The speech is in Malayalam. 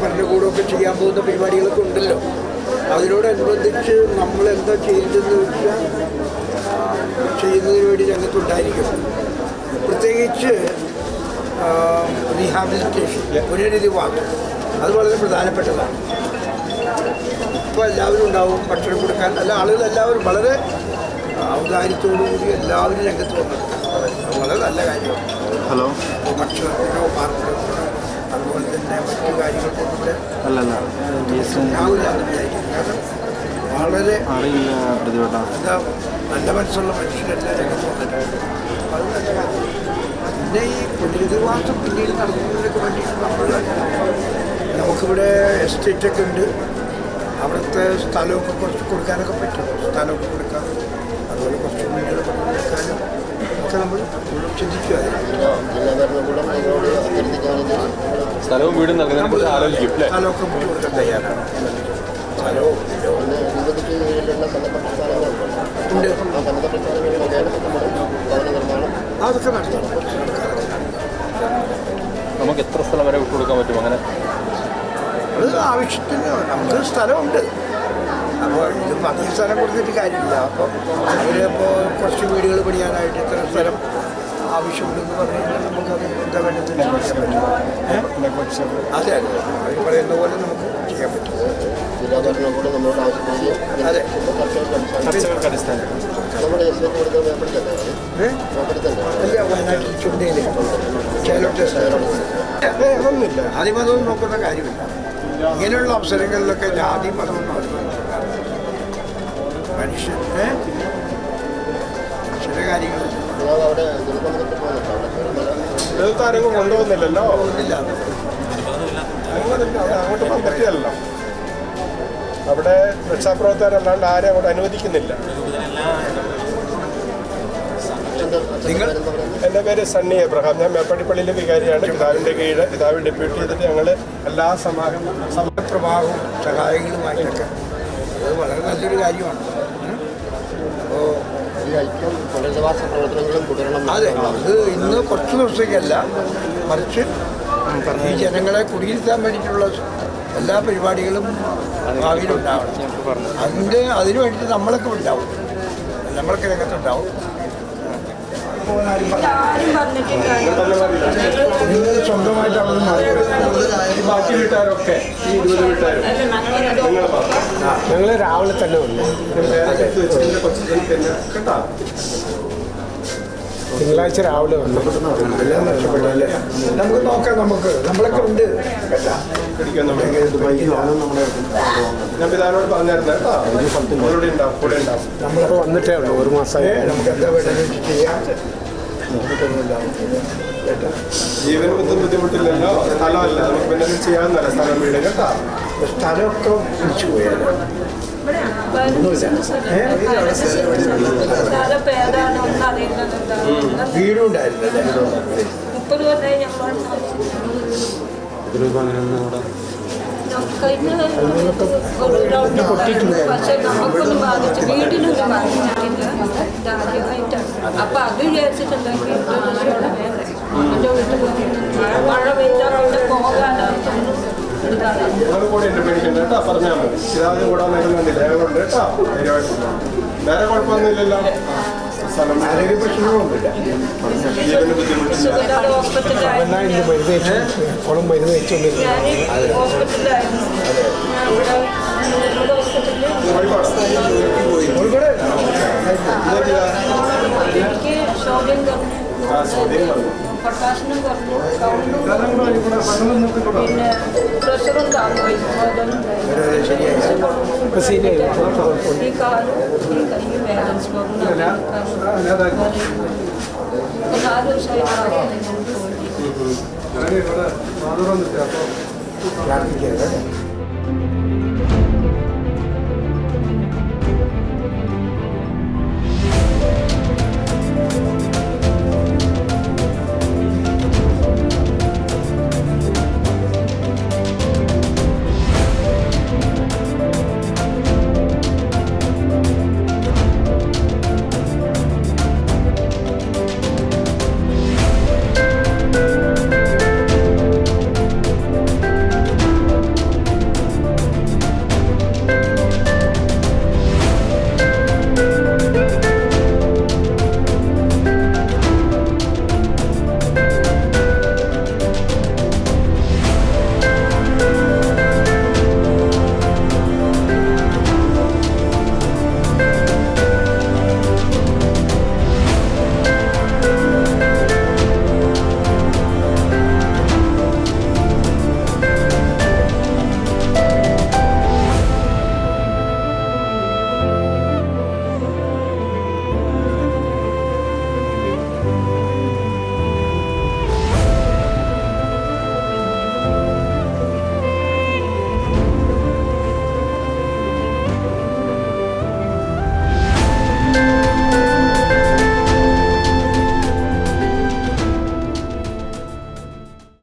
ഭരണകൂടമൊക്കെ ചെയ്യാൻ പോകുന്ന പരിപാടികളൊക്കെ ഉണ്ടല്ലോ. അതിനോടനുബന്ധിച്ച് നമ്മളെന്താ ചെയ്യേണ്ടതെന്ന് വെച്ചാൽ ചെയ്യുന്നതിന് വേണ്ടി രംഗത്തുണ്ടായിരിക്കും. പ്രത്യേകിച്ച് റീഹാബിലിറ്റേഷൻ, പുനരധിവാസം, അത് വളരെ പ്രധാനപ്പെട്ടതാണ്. ഇപ്പോൾ എല്ലാവരും ഉണ്ടാവും ഭക്ഷണം കൊടുക്കാൻ, അല്ല ആളുകളെല്ലാവരും വളരെ ഔദാര്യത്തോടുകൂടി എല്ലാവരും രംഗത്ത് വന്നത് വളരെ നല്ല കാര്യമാണ്. ഭക്ഷണത്തിനോ പാർപ്പിടത്തിനോ അതുപോലെ തന്നെ മറ്റു കാര്യങ്ങൾക്കൊന്നും ഇവിടെ ഉണ്ടാവില്ല എന്ന് വിചാരിക്കും. കാരണം വളരെ എന്താ നല്ല മനസ്സുള്ള മനുഷ്യരെല്ലാം രംഗത്ത് വന്നിട്ടുണ്ട്. അത് നല്ല കാര്യം. പിന്നെ ഈ പുനരധിവാസം പിന്നീട് നടത്തുന്നതിനൊക്കെ വേണ്ടിയിട്ട് നമുക്കിവിടെ എസ്റ്റേറ്റൊക്കെ ഉണ്ട്. അവിടുത്തെ സ്ഥലമൊക്കെ കുറച്ച് കൊടുക്കാനൊക്കെ പറ്റും. സ്ഥലമൊക്കെ കൊടുക്കാം, അതുപോലെ കുറച്ച് വീടുകളൊക്കെ കൊടുക്കാനും ഒക്കെ നമ്മൾ ചിന്തിക്കുക. സ്ഥലവും വീടും സ്ഥലമൊക്കെ വിട്ടു കൊടുക്കാൻ തയ്യാറാണ്. സ്ഥലവും ഉണ്ട്, അതൊക്കെ നടത്തണം. നമുക്ക് എത്ര സ്ഥലം വരെ വിട്ടു കൊടുക്കാൻ പറ്റും? അങ്ങനെ അത് ആവശ്യത്തിന് നമുക്ക് സ്ഥലമുണ്ട്. അപ്പോൾ ഇതിപ്പോൾ അധികം സ്ഥലം കൊടുത്തിട്ട് കാര്യമില്ല. അപ്പോൾ അവരിപ്പോൾ കുറച്ച് വീടുകൾ പണിയാനായിട്ട് ഇത്ര സ്ഥലം ആവശ്യമുണ്ടെന്ന് പറഞ്ഞു കഴിഞ്ഞാൽ നമുക്കത് എന്താ വേണ്ടത് ചെയ്യാൻ പറ്റും. അതെ അതെ, അവർ പറയുന്ന പോലെ നമുക്ക് ചെയ്യാൻ പറ്റും. അതെ, അല്ല വയനാട്ടിൽ ചുണ്ടയിൽ ഒന്നുമില്ല. ആദ്യമതൊന്നും നോക്കുന്ന കാര്യമില്ല. ഇങ്ങനെയുള്ള അവസരങ്ങളിലൊക്കെ ജാതി മതം മനുഷ്യൻ്റെ ചില കാര്യങ്ങൾ കൊണ്ടുപോകുന്നില്ലല്ലോ, ഇല്ല അങ്ങോട്ട് പോകാൻ പറ്റിയല്ലോ. അവിടെ രക്ഷാപ്രവർത്തകരല്ലാണ്ട് ആരും അങ്ങോട്ട് അനുവദിക്കുന്നില്ല. എൻ്റെ പേര് സണ്ണി എബ്രഹാം. ഞാൻ മേപ്പാടിപ്പള്ളിയിലെ വികാരിയാണ്. പിതാവിൻ്റെ കീഴ് പിതാവിൻ്റെ ഡെപ്യൂട്ടി ചെയ്തിട്ട് ഞങ്ങൾ എല്ലാ സമയപ്രഭാവവും സഹായങ്ങളുമായിട്ടൊക്കെ അത് വളരെ നല്ലൊരു കാര്യമാണ്. അപ്പോൾ അതെ, അത് ഇന്ന് കുറച്ച് ദിവസത്തേക്കല്ല, മറിച്ച് ഈ ജനങ്ങളെ കുടിയിരുത്താൻ വേണ്ടിയിട്ടുള്ള എല്ലാ പരിപാടികളും ഭാവിയിലുണ്ടാവണം. അതിനു വേണ്ടിയിട്ട് നമ്മളൊക്കെ ഉണ്ടാവും, നമ്മളൊക്കെ രംഗത്തുണ്ടാവും. സ്വന്തമായിട്ട് അവർ ബാക്കി വീട്ടുകാരൊക്കെ ഈ 20 വീട്ടുകാരും ഞങ്ങൾ രാവിലെ തന്നെ വന്നു. തിങ്കളാഴ്ച രാവിലെ വന്നു. എല്ലാം നഷ്ടപ്പെട്ടല്ലേ. നമുക്ക് നോക്കാം, നമ്മളൊക്കെ ഉണ്ട്. ഞാൻ പിതാവിനോട് പറഞ്ഞായിരുന്നു കേട്ടോ, കൂടെ ഉണ്ടാവും, കൂടെ ഉണ്ടാവും. നമ്മളിപ്പോൾ വന്നിട്ടേ ഉള്ളൂ, 1 മാസമായി. നമുക്ക് എന്താ വേണ്ടത് ചെയ്യാം. ജീവന് ബുദ്ധിമുട്ടില്ലല്ലോ, സ്ഥലമല്ല, നമുക്ക് പിന്നെ ചെയ്യാവുന്നല്ല. സ്ഥലം വീട് കേട്ടോ, സ്ഥലമൊക്കെ തിരിച്ചു പോയാലോ. വീടും ഉണ്ടായിരുന്നല്ലേ. 30 കൊല്ലമായി ഞങ്ങൾ പക്ഷെ നമുക്കൊന്നും ബാധിച്ചു, വീടിനൊന്നും ബാധിച്ചിട്ടില്ല. ഇതാദ്യമായിട്ടാണ്. അപ്പൊ അത് വിചാരിച്ചിട്ടുണ്ടെങ്കിൽ എൻ്റെ വീട്ടിൽ മഴ പെയ്താൽ അവിടെ പോകാനായിട്ടൊന്നും പറഞ്ഞാൽ മതി. ഇതാദ്യം കൂടാൻ നേരുന്നില്ല, ഞങ്ങളുണ്ട് കേട്ടോ. വേറെ കുഴപ്പമൊന്നുമില്ലല്ലോ, ആരോഗ്യ പ്രശ്നങ്ങളൊന്നുമില്ല. മരുന്ന് വെച്ചോണ്ടിരുന്നു. എനിക്ക് ഷോപ്പിംഗ് കുറഞ്ഞു, പൊട്ടാസിനും കുറഞ്ഞു, പിന്നെ പ്രഷറും താങ്ങുപോയി. ഈ കാലും ഈ കൈയും ബാലൻസ് പോകുന്നു. 4 ദിവസമായി പ്രാർത്ഥിക്കുക.